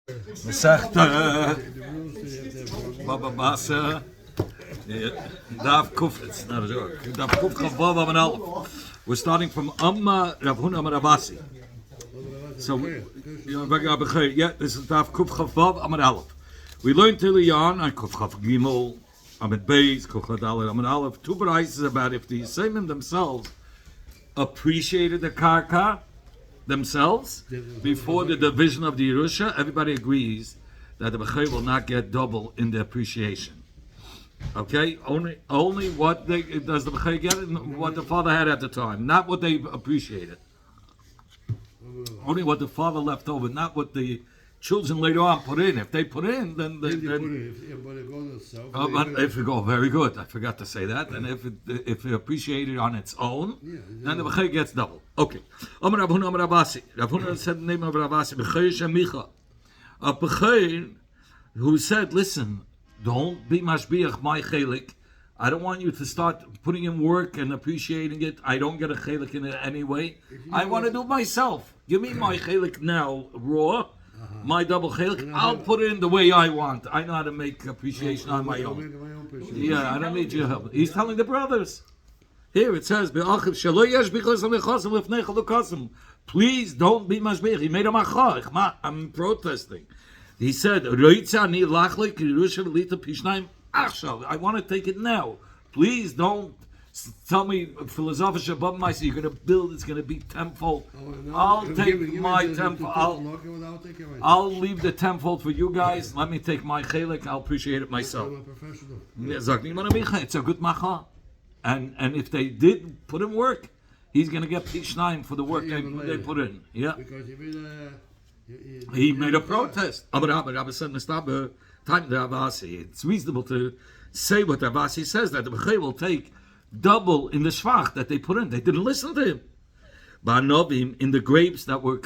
Masechta Bava basra Daf Kuf. It's not a joke. Daf Kuf Bava and Aleph. We're starting from Amma Rav Huna Amar Abasi. So, yeah, this is Daf Kuf Vav Amar Aleph. We learned till Yan on Kuf Chav Gimel Amid Beis Kuf Chadal Amar Aleph. Two varieties about if the Yisraelim themselves appreciated the karka themselves before the division of the Yerusha. Everybody agrees that the Bechai will not get double in the appreciation. Okay, only what does the Bechai get? What the father had at the time, not what they appreciated. Only what the father left over, not what the children later on put in. If they put in, then if it go very good, I forgot to say that. And if it appreciated on its own, then the Bechai gets double. Okay. Amar Rav Huna Amar Abasi. Rav Huna said the name of Rav Abasi, Bechai Shemicha. A Bechai who said, listen, don't be mashbiach my chelik. I don't want you to start putting in work and appreciating it. I don't get a chelik in it anyway. I want to do it myself. Give me my chelik now, raw. My double chelik. I'll put it in the way I want. I know how to make appreciation on my own. Yeah, I don't need your help. He's telling the brothers. Here it says, please don't be mashbiach. He made a machach. I'm protesting. He said, I want to take it now. Please don't tell me philosophical above my, so you're going to build, it's going to be tenfold. I'll take my tenfold. I'll leave the tenfold for you guys. Let me take my chelik. I'll appreciate it myself. It's a good macha. And if they did put in work, he's going to get P9 for the work they put in. Yeah. He made a protest. It's reasonable to say what Avasi says, that the Bechai will take double in the shvach that they put in. They didn't listen to him. Ba'anovim, in the grapes that were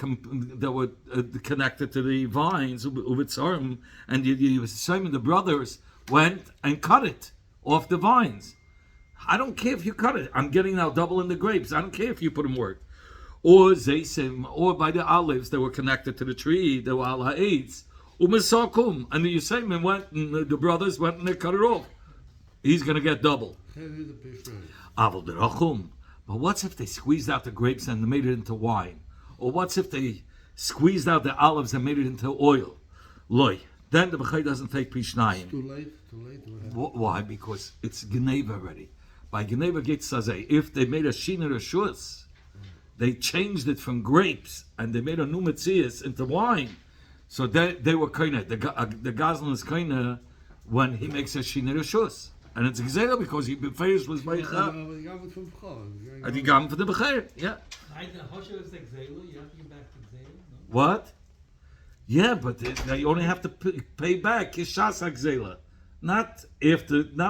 connected to the vines, and the brothers went and cut it off the vines. I don't care if you cut it. I'm getting now double in the grapes. I don't care if you put in work. Or Zaysim, or by the olives that were connected to the tree, the were al ha'etz, umesakum, and the Yisraelim went, and the brothers went and they cut it off. He's going to get double. Aval derachum. But what's if they squeezed out the grapes and made it into wine? Or what's if they squeezed out the olives and made it into oil? Loy. Then the Bechai doesn't take pishnayim. Too late. Why? Because it's Geneva already. By Geneva Gate Sazeh, if they made a shiner shus, they changed it from grapes and they made a new metzias into wine. So they were kaina. The Gazlan is kaina when he makes a shinir shus. And it's gzela because he befeirs was meicha. And he got him for the becher. Yeah. What? Yeah, but they only have to pay back kishas gzela. Not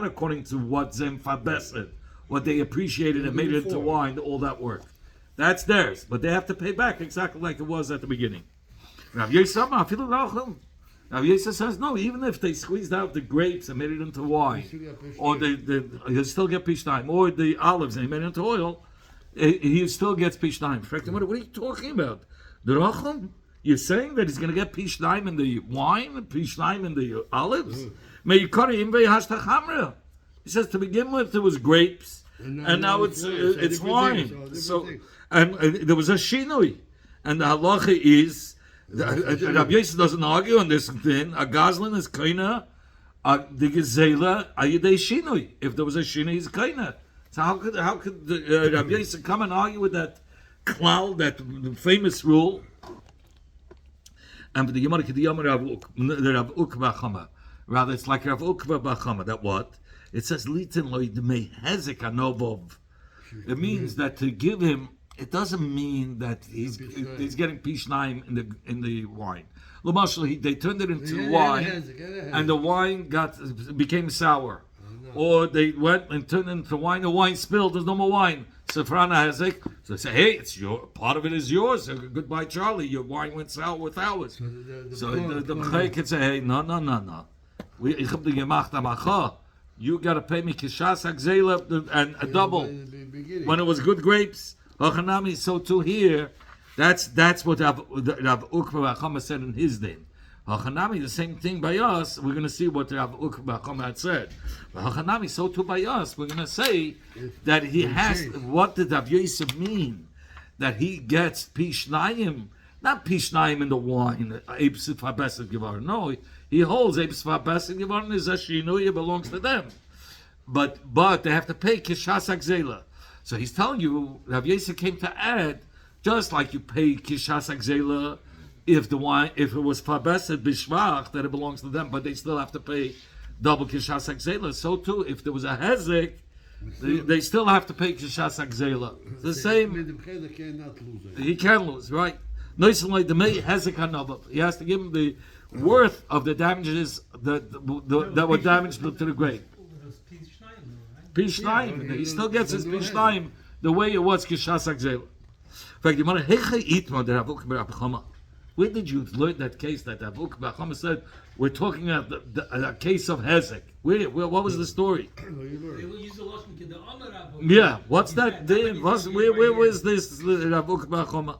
according to what Zem Fabesed, what they appreciated and made it into wine, all that work. That's theirs, but they have to pay back exactly like it was at the beginning. Rav Yesa says, no, even if they squeezed out the grapes and made it into wine, or he'll still get pishnayim, or the olives and he made it into oil, he still gets pishnayim. What are you talking about? The Racham? You're saying that he's going to get pishnayim in the wine, pishnayim in the olives? He says to begin with there was grapes, and now it's wine. So and there was a shinui, and the halacha is Rabbi Yosef doesn't argue on this thing. A gazlan is kaina, the gezela ayidei shinui. If there was a shinui, he's kaina. So how could Rabbi Yosef come and argue with that klal, that famous rule? And for the Yomar Rav Ukva Chama. Rather, it's like Rav Ukva Bachama. That what? It says litin loy dmei hezek anovov. It means that to give him, it doesn't mean that he's getting pishnayim in the wine. L'mashal, they turned it into wine, and the wine became sour. Or they went and turned it into wine. The wine spilled. There's no more wine. Safrana hezek. So they say, hey, it's your part of it is yours. So, goodbye, Charlie. Your wine went sour with ours. So the Bechai could say, hey, no. You got to pay me kishas hagzela and a double. When it was good grapes, so too here, that's what Rav Ukva Chama said in his din. Hachanami, the same thing by us. We're going to see what Rav Ukba had said. But Hachanami, so too by us, we're going to say that he has. What did Rav Yosef mean? That he gets pishnayim, not pishnayim in the wine. Eibsif habeset givaron. No, he holds eibsif habeset givaron is a shinui. It belongs to them. But they have to pay kishas akzela. So he's telling you, Rav Yosef came to add, just like you pay kishas akzela if the wine, if it was fabeset bishvach, that it belongs to them, but they still have to pay double kishas akzela. So too, if there was a hezek, they still have to pay kishas akzela. The same. He can lose, right? He has to give him the worth of the damages that were damaged to the grape. Pishnayim. He still gets his pishnayim the way it was kishas akzela. In fact, you want to where did you learn that case that Abu Bakr said we're talking about a case of hezek? Where what was the story? Yeah, what's that? Where was this Abu Bakr?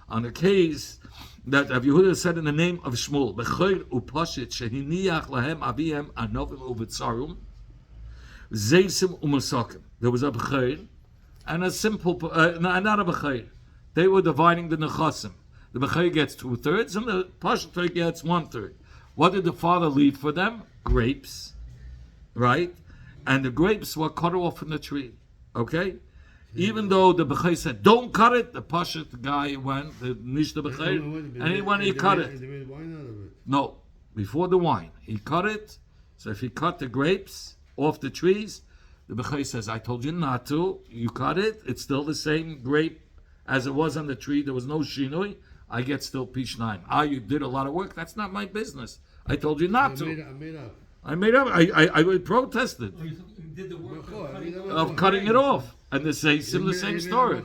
On a case that Rav Yehuda said in the name of Shmuel, B'choir upashit shehiniach lahem aviem anovim uvitzarum zeisim umasakim. There was a b'choir and a simple, not a b'choir. They were dividing the nechasim. The b'choir gets 2/3 and the pashit gets 1/3. What did the father leave for them? Grapes, right? And the grapes were cut off from the tree. Okay. Even though the Bechai said, don't cut it, the Pashut guy went, the Nish the Bechai, and he cut it. No, before the wine. He cut it, so if he cut the grapes off the trees, the Bechai says, I told you not to, you cut it, it's still the same grape as it was on the tree, there was no shinui, I get still pishnayim. You did a lot of work, that's not my business. I told you not to. I made up. I protested. You did the work of cutting it off. And the Zeisim, the same story.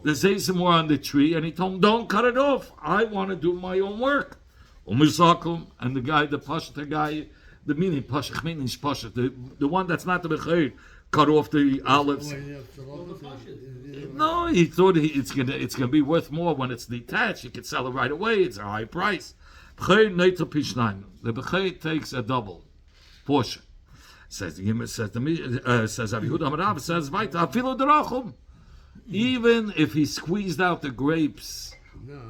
The Zeisim were on the tree, and he told him, don't cut it off. I want to do my own work. And the guy, the Pashta guy, the meaning Pashta, the one that's not the Bechayr, cut off the olives. No, he thought it's gonna be worth more when it's detached. You can sell it right away. It's a high price. The Bechayr takes a double portion. Says Avi Yehuda Amarav says Vaita even if he squeezed out the grapes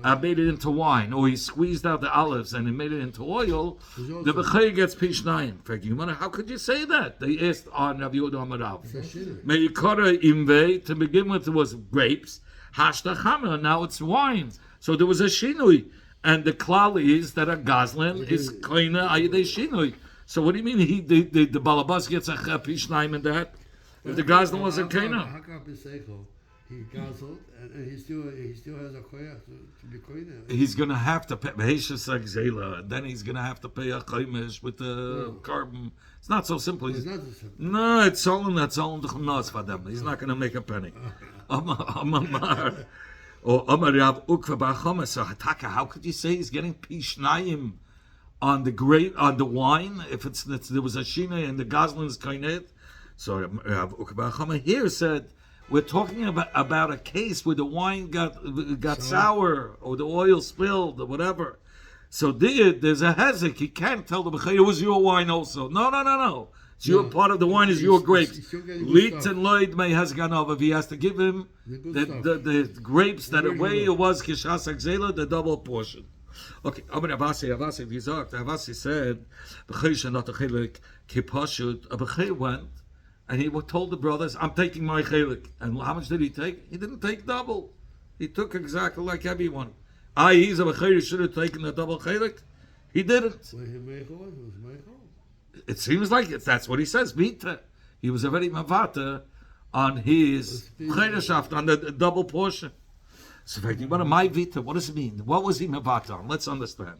and made it into wine, or he squeezed out the olives and he made it into oil, the Bechayr gets pishnayim. In fact, how could you say that? They asked on Avi Yehuda Amarav. Meikara imvei, to begin with it was grapes, hashtachama, now it's wine. So there was a shinui. And the klal is that a gazlan is koina ayidei shinui. So what do you mean the balabas gets a pishnayim in that? If the gazlan was a koina, he gazeled and he still has a koyach to be koina. He's going to have to pay and then he's going to have to pay a chaimish with the carbon. It's not so simple. It's not so simple. No, it's all the chnas for them. He's not going to make a penny. Or Amar Rav Ukva Bar Chama. So Hataka, how could you say he's getting pishnayim on the grape, on the wine, if there was a shina and the gazlin's kainet? So Rav Ukva Bar Chama here said we're talking about a case where the wine got sour or the oil spilled or whatever. So there's a hezek. He can't tell the b'chayr it was your wine also. No. It's your part of the wine is your grapes. Lit and Lloyd may has gone over. If he has to give him the grapes that way it was kishas akzela, the double portion. Okay, Avasi said, a b'chayr went and he told the brothers, I'm taking my chelik. And how much did he take? He didn't take double. He took exactly like everyone. He's a b'chayr, he should have taken the double chelik. He didn't. It seems like that's what he says. Vita. He was already mavata on his chereshaft, on the double portion. So, what am I vita? What does it mean? What was he mavata on? Let's understand.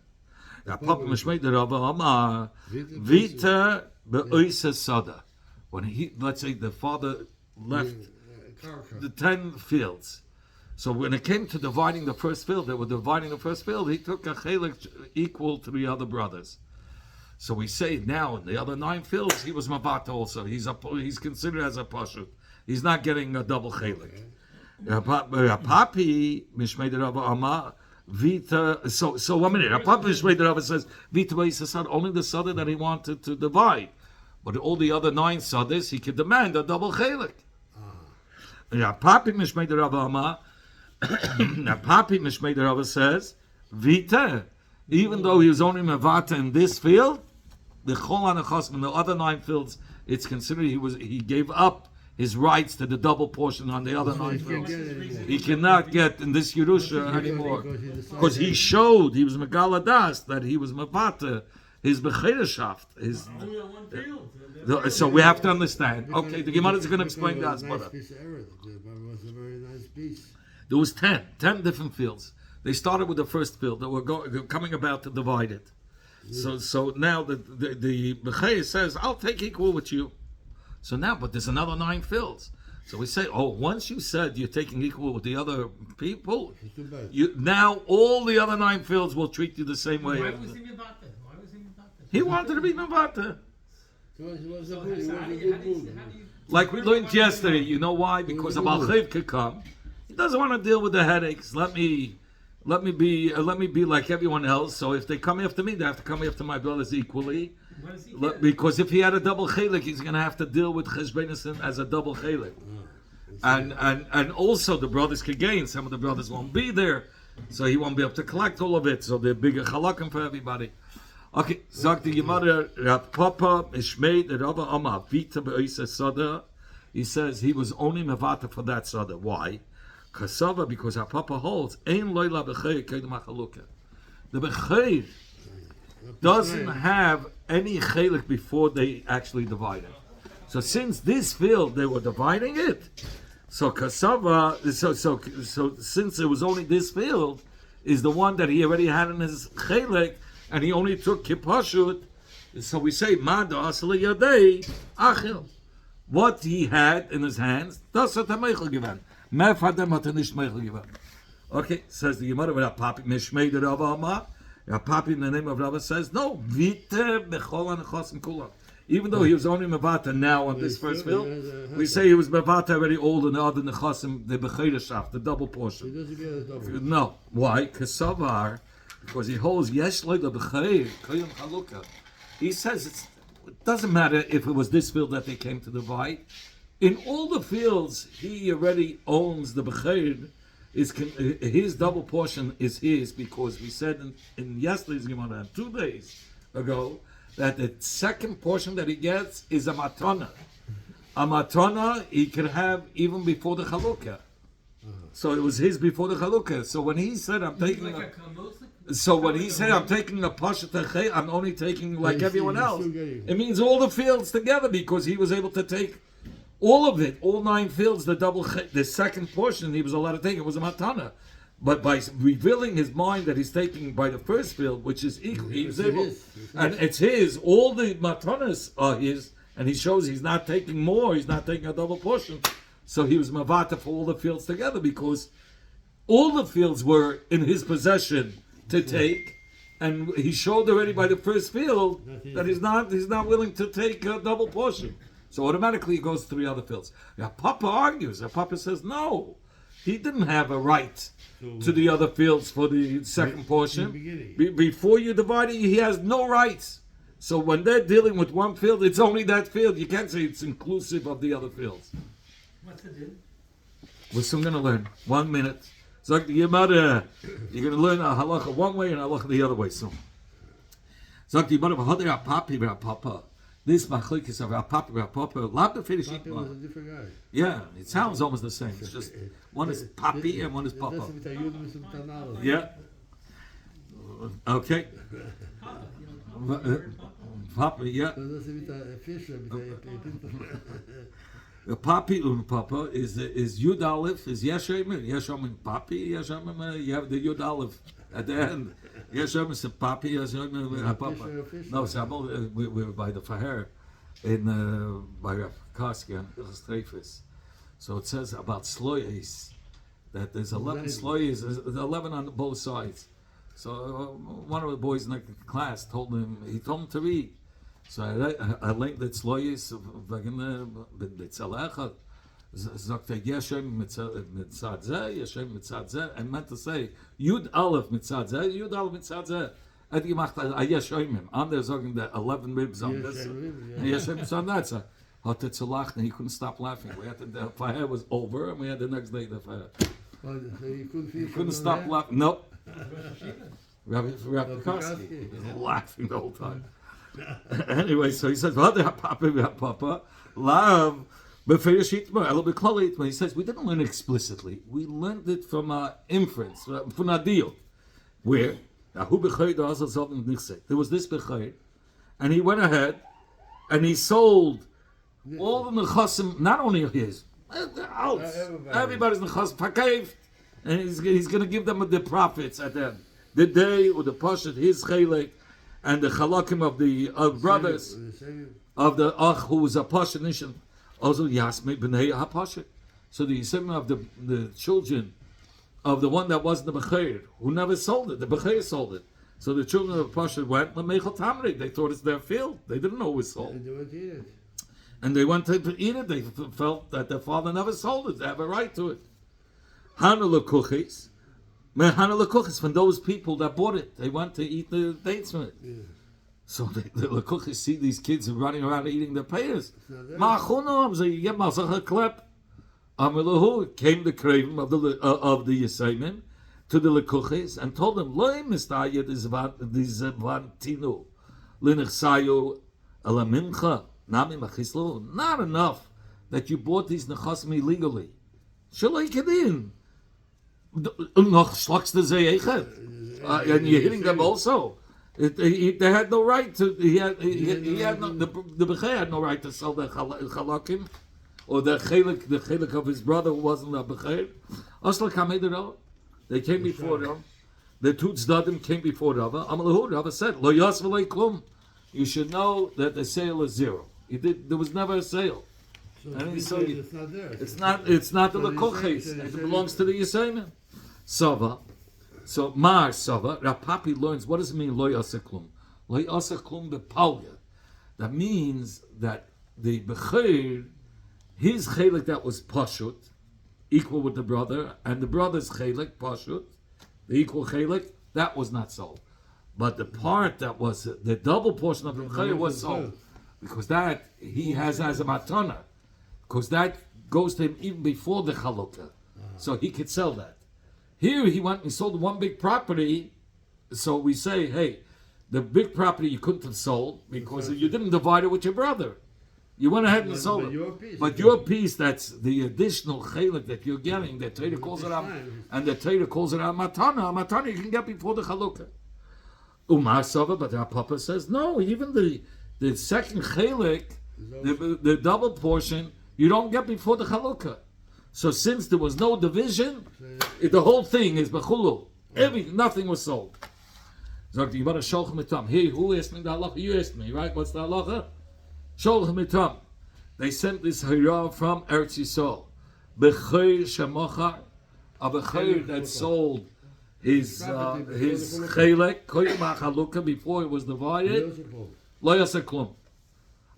Vita be'oisa sada. When let's say the father left the 10 fields. So when it came to dividing the first field, he took a chelik equal to the other brothers. So we say now in the other 9 fields, he was mavata also. He's considered as a pashut. He's not getting a double chelik. Papi mishmei Rabba Amar Vita. So 1 minute. Papa Mishmei the Rava says Vita Ba'isa Sada, only the Sada that he wanted to divide, but all the other 9 Sadas he could demand a double chelik. Papi Mishmei the Rava Amar. Papi Mishmei the Rava says Vita. Even though he was only mevata in this field, the chol anachos in the other 9 fields, it's considered he gave up his rights to the double portion on the other 9 fields. He cannot get in this Yerusha anymore because he showed he was megaladas that he was mevata his bechirashaft. So we have to understand. Okay, the Gemara is going to explain that. There was 10 different fields. They started with the first field that were coming about to divide it. So now the Bechei says, I'll take equal with you. So now, but there's another 9 fields. So we say, once you said you're taking equal with the other people, now all the other 9 fields will treat you the same way. Why was he mevata? He wanted to be mevata. Like we learned yesterday, you know why? Because a Balchiv could come. He doesn't want to deal with the headaches. Let me be like everyone else. So if they come after me, they have to come after my brothers equally. Because if he had a double chelik, he's going to have to deal with cheshbenis as a double chelik. And also the brothers could gain. Some of the brothers won't be there, so he won't be able to collect all of it. So they're bigger chalakim for everybody. Okay, sagt die Gemara, Rav Papa Mishmei the Rava Amar Vita Be'isa Sada. He says he was only mevata for that Sada. Why? Kasava, because our Papa holds Ein Loila B'Cheir Kedem HaChalukah. The B'Cheir doesn't have any chelik before they actually divide it. So since this field they were dividing it, so Kasava, so since it was only this field, is the one that he already had in his chelik, and he only took kipashut. So we say Mada Asli Yadei Achil. What he had in his hands, das hat Meichel given. Mehr von dem hat nicht Meichel given. Okay, says the Gemara, when a Papi Mishmei the Rava Amar, a Papi in the name of Rava says, no, Vite Bechol Anachos and Kulam. Even though he was only Mevata now on this first field, we say he was Mevata already old in the other Nechosim, the Bechirashaft, the double portion. No. Why? Kasavar, because he holds Yesh Lo the Bechir, Koyam Chalukah. He says it doesn't matter if it was this field that they came to divide. In all the fields, he already owns the Bechir. His double portion is his, because we said in yesterday's Gemara, 2 days ago, that the second portion that he gets is a matana. A matana he could have even before the chalukah. So it was his before the chalukah. So when he said, I'm taking a pasha, I'm only taking like everyone else. It means all the fields together, because he was able to take all of it, all 9 fields, the second portion he was allowed to take. It was a matana. But by revealing his mind that he's taking by the first field, which is equal, he was able, and it's his, all the matanas are his, and he shows he's not taking more, he's not taking a double portion. So he was mavata for all the fields together, because all the fields were in his possession to take, and he showed already by the first field that he's not willing to take a double portion. So automatically he goes to 3 other fields. Now Papa argues. Papa says no, he didn't have a right to the other fields for the second portion. Before you divide it, he has no rights. So when they're dealing with one field, it's only that field. You can't say it's inclusive of the other fields. What's the deal? We're soon going to learn. 1 minute. So you're going to learn a halacha one way and a halacha the other way soon. So Papa. This machlokes of our Papa, lab the finish. Papa was a different guy. Yeah, it sounds almost the same. It's just one is Papi and one is Papa. Yeah. Okay. Papa, yeah. The Papi and Papa is Yud Aleph, is Yeshem Papi, Yeshem, you have the Yud Aleph at the end. Yeshem is a Papi, Yeshem Papa. No, we were by the Faher by Rav Koski on Illustrafis. So it says about sloyes, that there's 11 sloyes, there's 11 on both sides. So one of the boys in the class told him to read. So I learned that sloyes, Sagt Yeshem mitzad zeh, Yeshem mitzad zeh, and meant to say Yud Aleph mitzad zeh, Yud Aleph mitzad zeh. And gemacht a Yeshemim. Anders sagen the 11 ribs on this. And Yeshem mitzad that. So had to laugh, and he couldn't stop laughing. We had the fire was over, and we had the next day the fire. So you Couldn't stop laughing. Nope. Rabbi Koski laughing the whole time. Anyway, so he says, Papa, love. But he says, we didn't learn it explicitly. We learned it from inference, from a deal. Where? There was this Bechayr, and he went ahead, and he sold all the Nechasim, not only his, everybody's Nechasim, Fakayv, and he's going to give them the profits at the end. The day or the Pashat, his Chelek, and the Chalakim of the brothers, of the Ach, who was a Pashat, also Yasme B'nei HaPashat. So the Yisrael of the children of the one that wasn't the Bechayr, who never sold it, the Bechayr sold it. So the children of the Pashat went, L'meichel Tamri, they thought it's their field. They didn't know it was sold. And they went to eat it. They felt that their father never sold it. They have a right to it. Hana L'kuchis, Hana L'kuchis, from those people that bought it. They went to eat the dates from it. Yeah. So the L'kuchis see these kids running around eating their payers. Ma'achunam, so you get Masach HaKlep. Amilahu came the craven of the Yisayim to the L'kuchis and told them, Loi mistayet izvantinu l'nechsayu alamincha nami machislu. Not enough that you bought these nechasim illegally. Shaloi kedin. Noch schlagst the zeyechet. And you're hitting them also. They had no right to. He had no, the Bechei had no right to sell the chalakim, or the chelik of his brother who wasn't a Bechei. Asla kamedero. They came before them. The two tzdadim came before Rava. Amalahu Rava said, "Lo yas v'lo klum." You should know that the sale is zero. There was never a sale. And so it's not there. It's not the lekoches. It belongs to the Yisayim. Sava. So Mar Sava, Rapapi learns, what does it mean, Lo Yasa Klum? Lo Yasa Klum Bepalya. That means that the Bechir, his chelik that was Pashut, equal with the brother, and the brother's chelik, Pashut, the equal chelik, that was not sold. But the part that was, the double portion of the Bechir was sold. Because that, he has as a matana. Because that goes to him even before the Chalukah. So he could sell that. Here he went and sold one big property, so we say, hey, the big property you couldn't have sold because you didn't divide it with your brother. You went ahead and sold it. But your piece, that's the additional chelik that you're getting, the Torah calls it out, and the Torah calls it out matana. Matana you can get before the Chalukah. Umar Sava, but our Papa says, no, even the second chelik, the double portion, you don't get before the Chalukah. So since there was no division, the whole thing is bechulu. Nothing was sold. Sagt, you better sholchem mitam. Hey, who asked me the halacha? You asked me, right? What's the halacha? Sholchem mitam. They sent this hira from Eretz Yisrael. Bechayr shemochar, a bechayr that sold his chelek koyim hachalukah before it was divided. Lo yasa klum.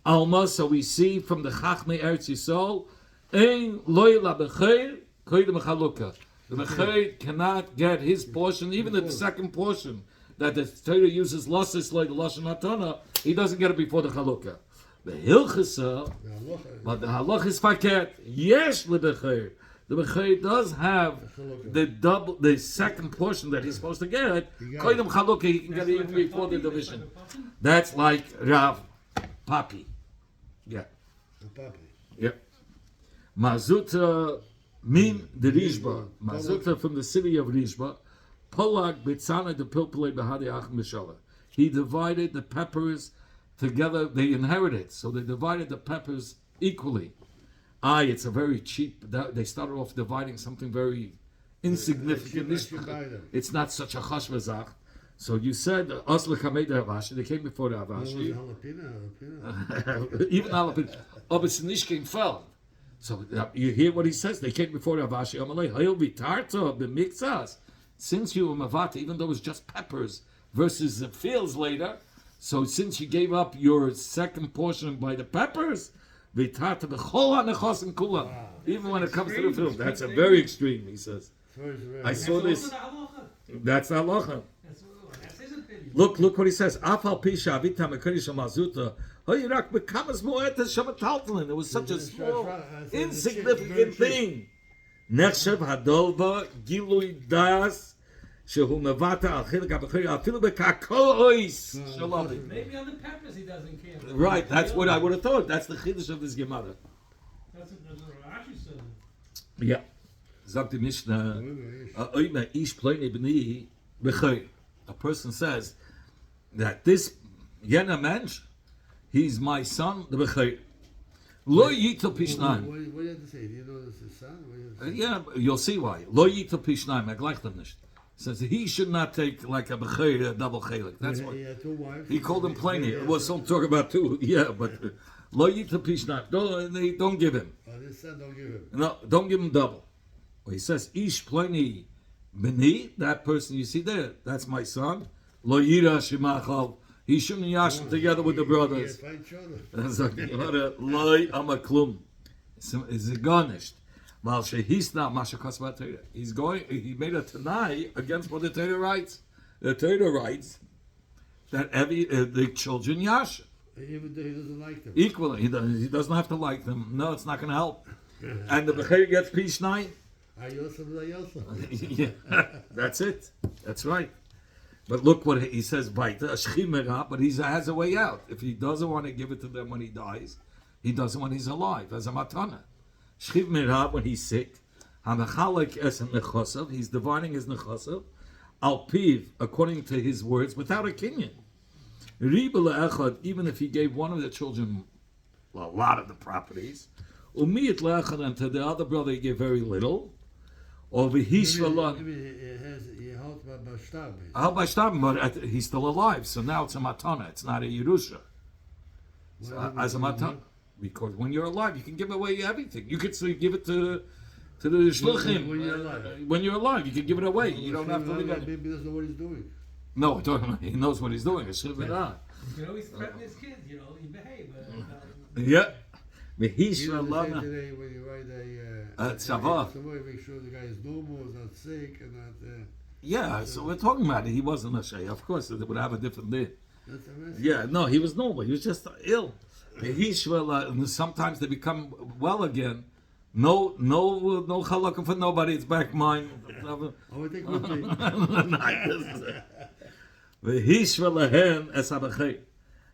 Alma. So we see from the Chachmei Eretz Yisrael. The Bechayr cannot get his portion, even the second portion that the Torah uses losses like the Lashon Hatana, he doesn't get it before the Chalukah. The Hilchasa, but the Halach is Faket. Yes, the Bechayr. The Bechayr does have the second portion that he's supposed to get. Koydem Chalukah, he can get it even before the division. That's like Rav Papi. Yeah. Yeah. Mazuta min the Rishba. Mazuta from the city of Rishba. Polag bitzana the pilpulei behadi achim b'shala. He divided the peppers together. They inherited, so they divided the peppers equally. It's a very cheap. They started off dividing something very insignificant. It's not such a chashvazach. So you said Asla Kamei the Havashi. They came before the Havashi. Even jalapeno. Oh, but Sinishkin fell. So you hear what he says. They came before Ravashi. Amalei Hayil Vitarta b'mikzas. Since you were mavata, even though it was just peppers versus the fields later. So since you gave up your second portion by the peppers, V'tata b'chol ha'nechosim kulam. Even when it comes to the film, that's a very extreme, he says. I saw this. That's the halacha. Look what he says. Afal pisha avitam ekarish mazuta. Hoyirak bekamas moetes shamataltalin. It was such a small, insignificant thing. Nechshav hadolva gilui das shehu mevata al chilek abechir afilu bekakois. Maybe on the peppers he doesn't care. Right, that's what I would have thought. That's the chiddush of this Gemara. That's what Rashi said. Yeah. Sagt die Mishnah, a person says that this Yena Mensch, he's my son, the Bechir. Lo yito pishnaim. What do you have to say? Do you know this is his son? Yeah, you'll see why. Lo yito pishnaim, gleich dem nicht. Says he should not take like a Bechir, a double chelik. That's what. He had 2 wives. He called him plainly. Well, some talk about 2. Yeah, but lo yito pishnaim. Don't give him. His son don't give him. No, don't give him double. Well, he says, Ish pleni beni, that person you see there, that's my son. Lo yira shemachal. He shouldn't yash him together with the brothers. That's like, Loi amaklum. Is it garnished? Well, he's not mashakas b'Torah. He made a tanai against what the Torah writes. The Torah writes that the children yash. Even though he doesn't like them. Equally, he doesn't have to like them. No, it's not going to help. And the Bechir gets pishnai. Yeah, that's it. That's right. But look what he says, but he has a way out. If he doesn't want to give it to them when he dies, he does it when he's alive, as a matana. When he's sick, he's dividing his nechosav, al piv, according to his words, without a kinyan. Even if he gave one of the children a lot of the properties, and to the other brother he gave very little, or but he's still alive, so now it's a matana, it's not a yerusha. As a matana, because when you're alive, you can give away everything. You could give it to the shluchim. When you're alive, you can give it away. You don't have to leave it. Maybe he doesn't know what he's doing. No, he knows what he's doing. It should have been on. You know, he's threatening his kids. You know, he behave. Yeah. But he's today when you write a tzava. Make sure the guy is normal, is not sick, and not. Yeah, so we're talking about it. He wasn't a shay. Of course, they would have a different day. That's amazing. Yeah, no, he was normal. He was just ill. And sometimes they become well again. No halakim for nobody. It's back mine. I would think with me.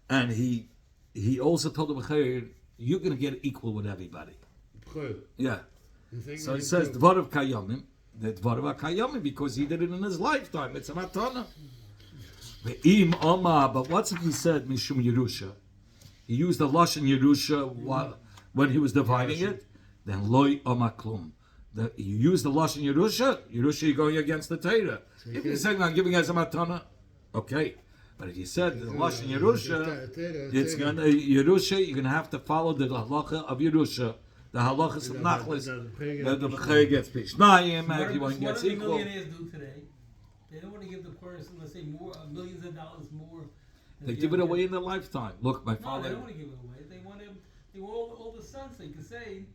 And he also told the Bechir, you're going to get equal with everybody. Yeah. So he says Dvar of Kayamim, the Dvar of Kayamim, because he did it in his lifetime. It's a matana. But what's if he said Mishum Yerusha? He used the Lashon Yerusha when he was dividing it. Then Loi Omaklum. You use the Lashon Yerusha, you're going against the Torah. If you're saying I'm giving as a matana, okay. But if you said the Lashon Yerusha, it's going to Yerusha. You're going to have to follow the halacha of Yerusha, the halachas of Nachlis. That the Bechir gets pishnayim, everyone gets equal. What do millionaires do today? They don't want to give the person, let's say, more millions of dollars more. They give it away in their lifetime. Look, my father. No, they don't want to give it away. They want him. They want all the sons. So you can say,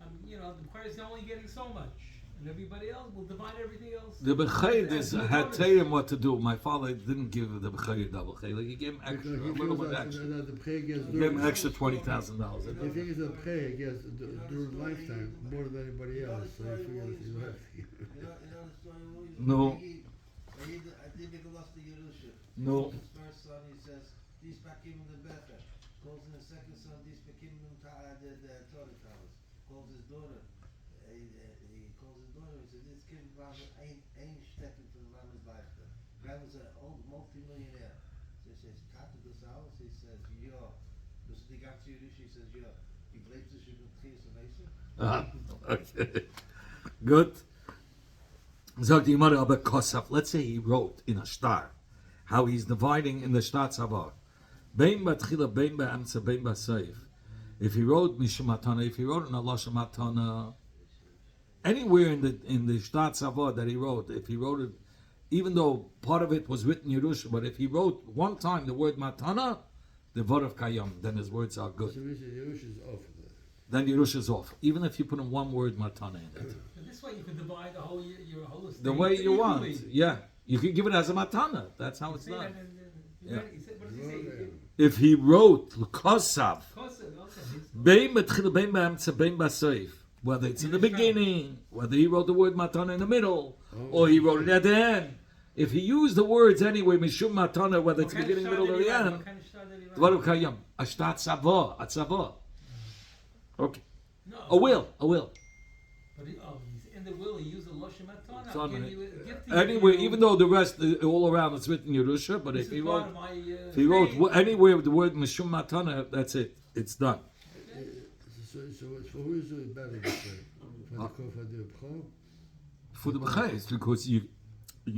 the Bechir is only getting so much. And everybody else will divide everything else. The Bechir had told him what to do. My father didn't give the Bechir double chelik. He gave him extra, a little bit extra. He gave him extra $20,000. If he gets a Bechir, he gets during lifetime more than anybody else. So he figures he's No. No. His first son, he says, "These bakim the better." Calls in the second son, "These bakim the Torah towers." Calls his daughter. He calls his daughter. He says, "This kid ain't stepping to the mama's life." Grandma's an old multi-millionaire. So he says, "Kata this house." He says, "Yo." This is the guy to you. She says, "Yo." He believes this should be clear some Okay. Good. Sagt die Gemara, aber Kosaf. Let's say he wrote in a star how he's dividing in the Shtar Tzavar. Bein batchila, bein ba'amtza, bein ba'seif. If he wrote Mishum Matana, if he wrote in Allah Matana, anywhere in the Shtar Tzavar that he wrote, if he wrote it, even though part of it was written Yerusha, but if he wrote one time the word Matana, the Varav Kayam, then his words are good. So Yerusha is off. then Yerusha is off. Even if you put in one word matana in it. And this way you can divide the whole your whole estate The way you want. equally. Yeah. You can give it as a matana. That's how it's Say that done. in- Yeah. He said, what does he say? If he wrote Kosav, Okay. whether it's in the beginning, whether he wrote the word matana in the middle, or he wrote it at the end. If he used the words anyway, mishum matana, whether it's beginning, middle, or the end, dvaru kayam, ashtat savo, atzavo. Okay, No. a will. But he's in the will, he used the Lashon Matana. It's on I'll give it. you a gift to Anyway, you. even though the rest all around it's written Yerusha, but This if he is part wrote, of my, if he wrote thing. anywhere with the word mishum matana, that's it. It's done. So for who is it better this way? For the B'chor? For the b'chayis, because you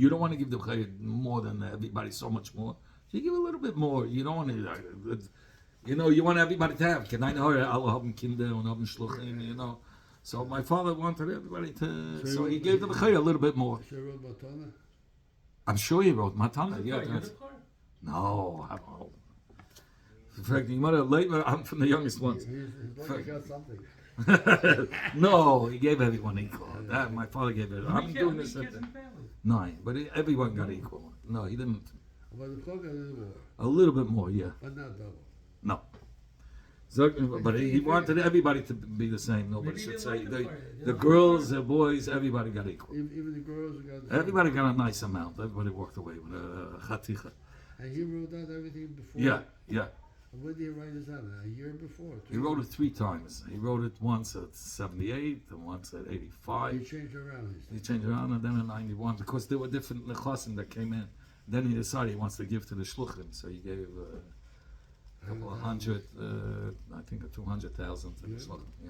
don't want to give the b'chayis more than everybody, so much more. You give a little bit more. You don't want to, you want everybody to have. Can I know alle haben Kinder und haben Shluchim, So my father wanted everybody to, so he gave the b'chayis a little bit more. So he wrote Matana? I'm sure he wrote matana. Yeah, You're that's, the part. no, I'm old. In fact, you might have later. I'm from the youngest ones. He's like he got something. No, he gave everyone equal. That my father gave it. How I'm many doing kids this. in the family? 9, but everyone got equal. No, he didn't. But the B'chor got a little more, A little bit more, yeah. but not double. No. So, but he wanted everybody to be the same. Nobody Maybe he should didn't say like the the, part. the girls, the boys, everybody got equal. Even the girls got the Everybody got a nice amount. Everybody walked away with a chaticha. And he wrote out everything before? Yeah. And when did he write this down? A year before? He wrote it 3 times. He wrote it once at 78 and once at He 85. changed around. He changed around and then at 91 because there were different nechasim that came in. Then he decided he wants to give to the shluchim, so he gave a couple of hundred, I think 200,000 to the shluchim. Yeah.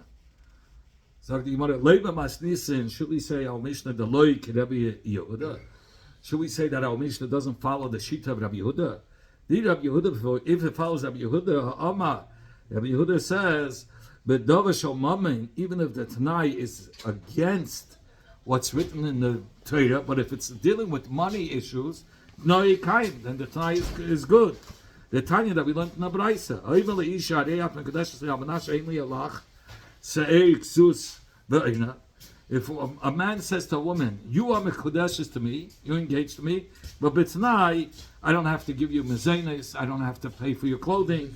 Sagt die Gemara, Leiba Masnisin, should we say our Mishnah the Loi Rabbi Yehuda? Should we say that our Mishnah doesn't follow the Shita of Rabbi Yehuda? The Rabbi Yehuda, if it follows Rabbi Yehuda, Rabbi Yehuda says, but even if the Tanai is against what's written in the Torah, but if it's dealing with money issues, no, you can't. Then the Tanai is good. The Tanya that we learned in the Braisa. If a man says to a woman, you are mekudeshes to me, you're engaged to me, but b'tnai, I don't have to give you mezenes, I don't have to pay for your clothing,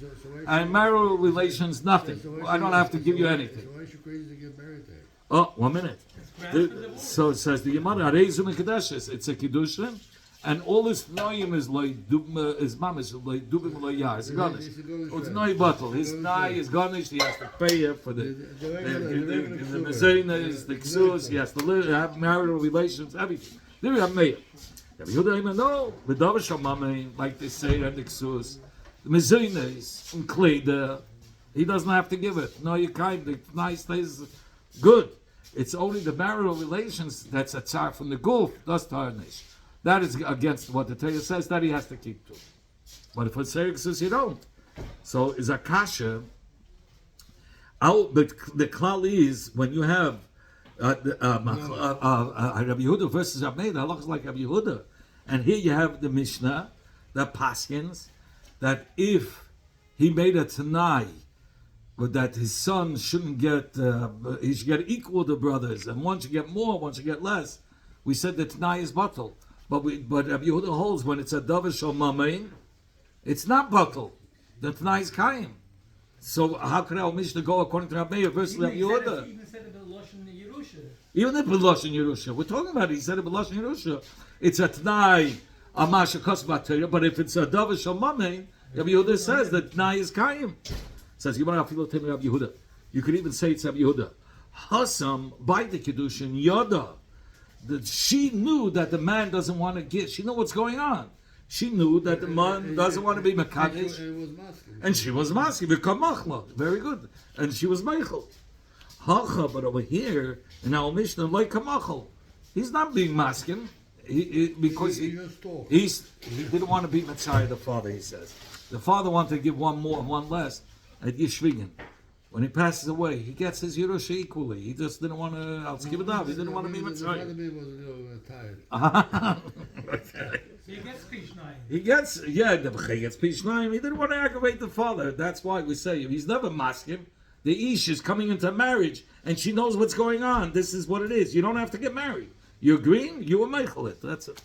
and marital relations, nothing. I don't have to give you anything. So why is she crazy to get married there? Oh, 1 minute. Grounds for divorce. So it says the Gemara, Areizu Mekadeshes. It's a kiddushin, and all this noyim is mamish loy dubim loy yah. It's garnished. It's noy bottle. His nai is garnished. He has to pay her for the mezenas, the ksus. He has to have marital relations, everything. There we have meir. Rabbi Yehuda no, the davar shamamei, like they say at the ksus, the mezenas and kleder. He doesn't have to give it. No, you can't. The nai stays good. It's only the marital relations that's a tsar from the gulf, that's tarnish. That is against what the Torah says that he has to keep to. But if it's says you don't. So is a kasha. The klal is when you have Rabbi Yehuda versus Rabbi Meir, halach is like Rabbi Yehuda, and here you have the Mishnah, the paskins, that if he made a tanai, but that his son shouldn't get, he should get equal to brothers, and one should get more, one should get less. We said that Tanai is batal, but Rabbi Yehuda holds when it's a davar shel mamain, it's not batal. The Tanai is kaim. So how could our Mishnah go according to Rabbi Meir versus Rabbi Yehuda? Even said it in Lashon Yerusha. Even if B'Lashon Yerusha, we're talking about it. He said it B'Lashon Yerusha. It's a Tanai, a Masha Kosbat, but if it's a davar shel mamain, Rabbi Yehuda says that Tanai is kaim. Says you Rabbi Yehuda. You could even say it's Rabbi Yehuda. Hassam by the Kiddushin Yada. That she knew that the man doesn't want to give. She knew what's going on. She knew that the man doesn't want to be Mekadesh. And she was masking. Very good. And she was Meichel. Hacha, but over here in our Mishnah, like Kamachel, he's not being masking. Because he didn't want to be Messiah, the father, he says. The father wanted to give one more and one less. At Yishvigin. When he passes away, he gets his Yerusha equally. He just didn't want to, I'll skip it up, he didn't want to be Mitzrayim. The was a little tired. So he gets Pish 9. He gets, the B'chai gets Pishnayim. He didn't want to aggravate the father. That's why we say he's never masking. The ish is coming into marriage, and she knows what's going on. This is what it is. You don't have to get married. You agreeing? You will make it. That's it.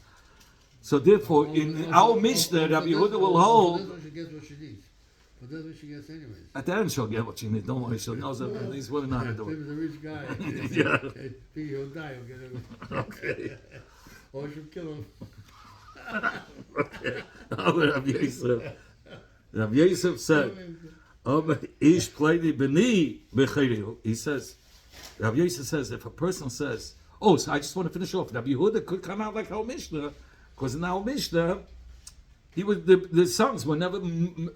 So therefore, in our Mishnah, Rabbi Yehuda will hold. That's what she gets what she needs. But that's what she gets anyways. At the end, she'll get what she needs. Don't worry, she'll know that these women know how to do If it. he's a rich guy, Yeah. he'll die. He'll get him. Okay. Or she'll kill him. Okay. Rabbi Yosef said, "Ish played b'ni b'chayrihu." He says, Rabbi Yosef says, if a person says, "Oh, so I just want to finish off," Rabbi Yehuda could come out like our Mishnah, because in our Mishnah, he was the sons were never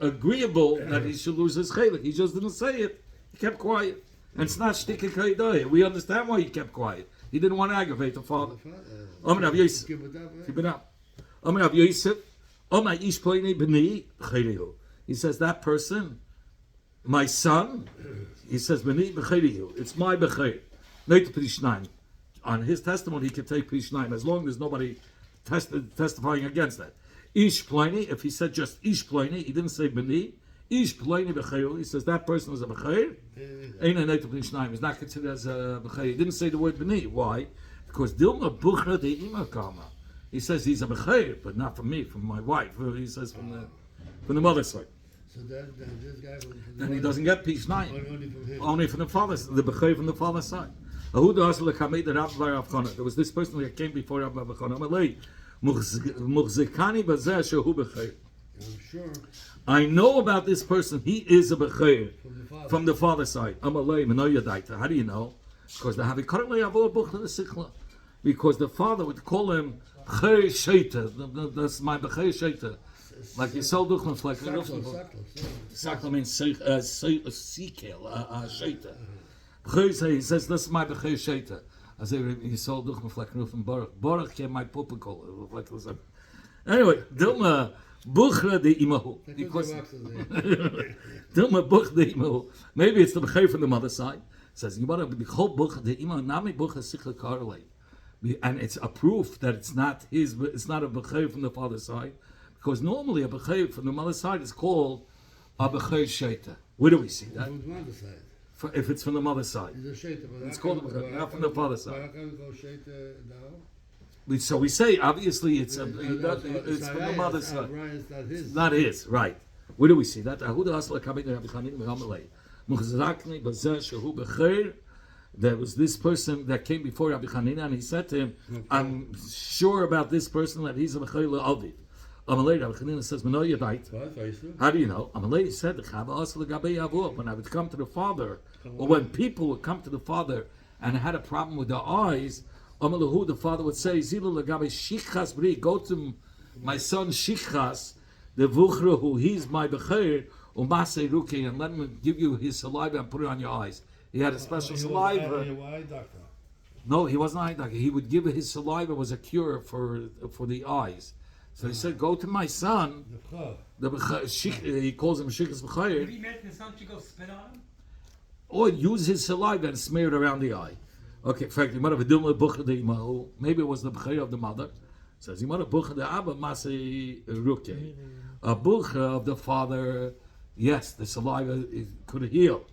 agreeable that he should lose his chaylik. He just didn't say it. He kept quiet, and it's not shtick kaidah. We understand why he kept quiet. He didn't want to aggravate the father. Rabbi Yosef, Keep it up, keep it up. Rabbi Yosef, Ish playni b'ni chayrihu. He says that person, my son, he says b'ni b'chayrihu. It's my b'chayr. Not Prishnayim. On his testimony, he can take Prishnayim as long as nobody testifying against that. Ish playni. If he said just ish playni, he didn't say b'ni. Ish playni b'chayr. He says that person is a b'chayr. Ain't a native Prishnayim. He's not considered as a b'chayr. He didn't say the word b'ni. Why? Because Dilma buchra de ima kama. He says he's a b'chayr, but not from me, from my wife. He says from the mother's side. So then this guy from the Then he doesn't get Pishnayim. only from him. Only from the father's, the b'chayr from the father's side. There was this person that came before Rabbi Chana. Muchzikani bazeh shehu b'chayr. I'm sure I know about this person. He is a b'chayr from the father. from the father's side. Amalei menoyadaita. How do you know? Because the havikarle avol buchla the sikla. Because the father would call him b'chayr sheita. That's my b'chayr sheita. Like you sell duchlan like sakla means sikel sheita. He says this is my b'chayr sheita. I say you sold duchlan like from Baruch came my pupikol like anyway Dilma buchra de imahu because Dilma buch de imahu. Maybe it's the b'chayr from the mother's side. It says you want to be whole buch de imahu nami bucha sikla karlei. And it's a proof that it's not his. It's not a b'chayr from the father's side, because normally a b'chayr from the mother's side is called a b'chayr sheita. Where do we see that? From the mother's side. If it's from the mother's side, He's a shaita, but it's called a b'chayr, not from the father's Why side. can't we go shaita now? So we say obviously it's from the mother's side. It's not his. Not his, right? Where do we see that? There was this person that came before Rabbi Chanina, and he said to him, "I'm sure about this person that he's a b'chayr le'aviv." Amalei, Rabbi Chanina says, "Mano yadait." How do you know? Amalei said, "When I would come to the father, or when people would come to the father and had a problem with their eyes, Amalahu, the father would say, "Zilu legabe shichas bri." Go to my son Shichas, the vuchrahu. He's my b'chayr umasei ruki, and let him give you his saliva and put it on your eyes. He had a special saliva. No, he wasn't an eye doctor. He would give his saliva was a cure for the eyes. So he said, "Go to my son." He calls him Shichas If b'chayr, he meant his son should go spit on him, or use his saliva and smear it around the eye. Okay, in fact, maybe it was the b'chayr of the mother. It says, "You bucha the abba masei ruke." A bucha of the father, yes, the saliva could heal.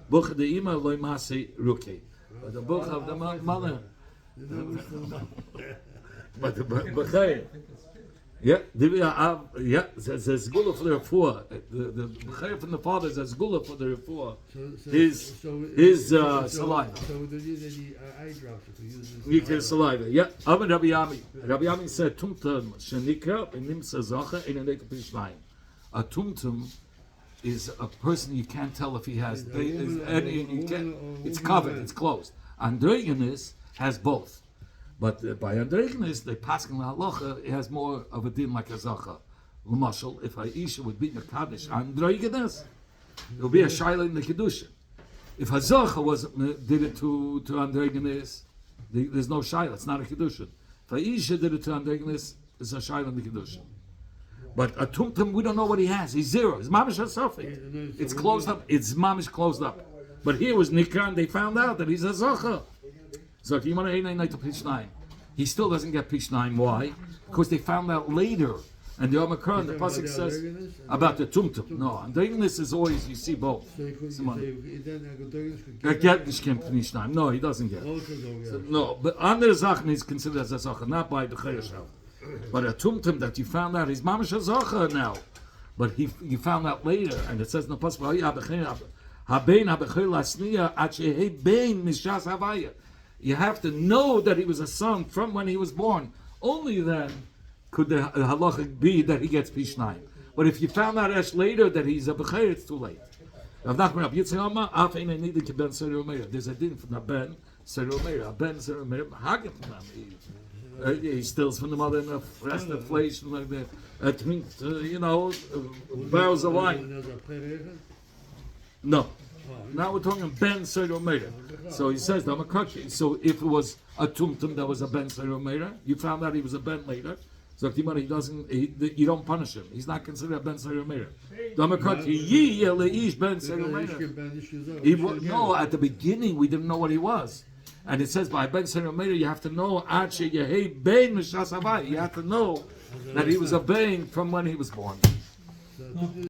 Bucha the ima loy masei ruke. But the bucha of the mother, but the b'chayr. Yeah, there's gula for the refuah. The b'chayr from the father says gula for the refuah. His saliva. So we don't use any eye drops. We use this You can saliva. Yeah. Rabbi Yami. Rabbi Yami said tumtum shenikra benimsa zacha in a pishnayim. A tumtum is a person you can't tell if he has. It's covered. It's closed. Androgynous has both. But by androgynous, they pass in the halacha, it has more of a din like a zacha. L'mashal, if a isha would be mekadosh androgynous, it will be a shaila in the kedushin. If a zacha did it to androgynous, there's no shaila. It's not a kedushin. If a isha did it to androgynous, it's a shaila in the kedushin. But a tumtum, we don't know what he has. He's zero. His mamish has suffering. It's closed up. It's mamish closed up. But here was nikra, and they found out that he's a zacha. So he still doesn't get pishnayim. Why? Because they found out later And the Omicron, the pasuk says about the tumtum. No, and the English is always you see both. So he could, Someone- so he then Get nicht kein Pnishnaim. No, he doesn't get. No, but andere Sachen is considered as a Sache, not by the Chayashel. But a tumtum that you found out is mamash a Sache now. But you found out later, and it says in the pasuk, you have to know that he was a son from when he was born. Only then could the halacha be that he gets Pishnaim. But if you found out ash later that he's a Bechayr, it's too late. There's a din from the Ben, Seromeir, Ben Seromeir, Hagim from them. He steals from the mother and the rest of flesh, like the barrels of wine. No. Now we're talking Ben Seromeir. So he says, so if it was a tumtum that was a Ben Seromeir, you found out he was a Ben later. So he doesn't, you don't punish him. He's not considered a Ben Seromeir. No, at the beginning we didn't know what he was. And it says by Ben Seromeir you have to know you have to know that he was a Ben from when he was born.